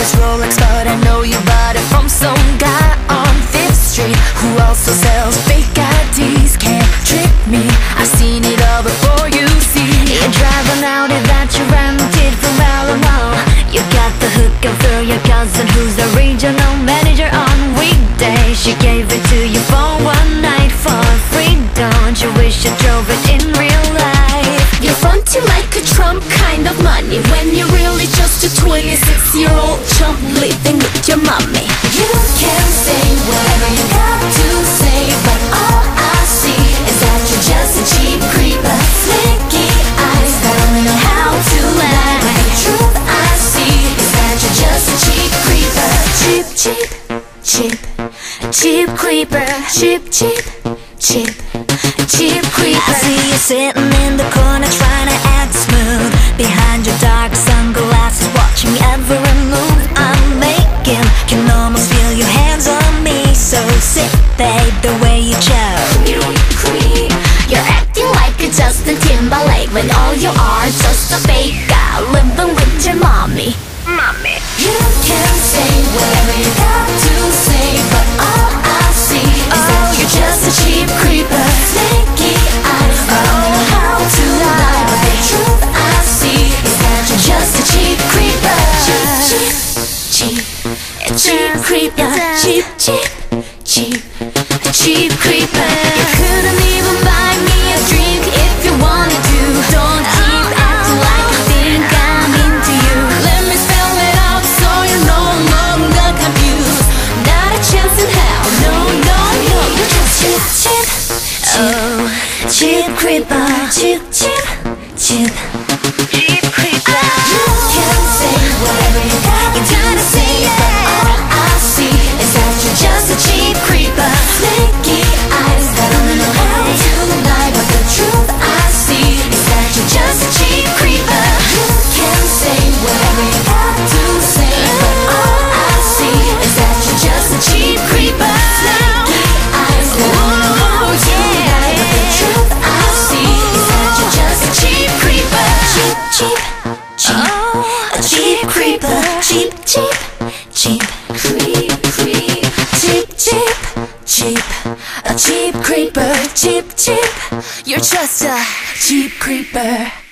this Rolex, but I know you bought it from some guy on 5th Street who also sells fake IDs. Can't trick me, I've seen it all before, you see. You drive an Audi that you rented from Alamo. You got the hookup through your cousin who's the regional manager on weekdays. She gave it to you for one night for free. Don't you wish you drove it in real life? You're fronting like a Trump kind of money when you're really just a 26-year-old chump living with your mommy. You can say whatever you got to say, but all I see is that you're just a cheap creeper. Flaky eyes that only know how to lie. But the truth I see is that you're just a cheap creeper. Cheap, cheap, cheap, cheap creeper. Cheap, cheap, cheap, cheap creeper. I see you sitting in the corner trying to act smooth behind your dark sunglasses, watching every move I'm making. Can almost feel your hands on me, so sit babe the way you chose. You're acting like a Justin Timberlake when all you are just a fake guy living with your mommy. You can say whatever you got to say, but all I see is that you're just a cheap creeper. Flaky eyes that don't know how to lie, but the truth I see is that you're just a cheap creeper. Cheap, cheap, cheap, cheap creeper. Cheap, cheap, cheap, cheap creeper. You couldn't even buy me a drink if you wanted to. Don't keep acting like you think I'm into you. Let me spell it out so you know I'm not confused. Not a chance in hell, no, no, no. You're just cheap, cheap, oh, cheap creeper. Cheap, cheap, cheap, cheap creeper. You can say whatever you gotta say, but all I see is that you're just a cheap creeper. Flaky eyes that only know how to lie, but the truth I see is that you're just a cheap creeper. You can say whatever you got to say, but all I see is that you're just a cheap creeper. Flaky eyes that only know how to lie, but the truth I see is that you're just a cheap creeper. Cheap, cheap, cheap, a cheap creeper. Cheap, cheap, cheap, creep, creep. Cheap, cheap, cheap, a cheap creeper. Cheap, cheap, you're just a cheap creeper.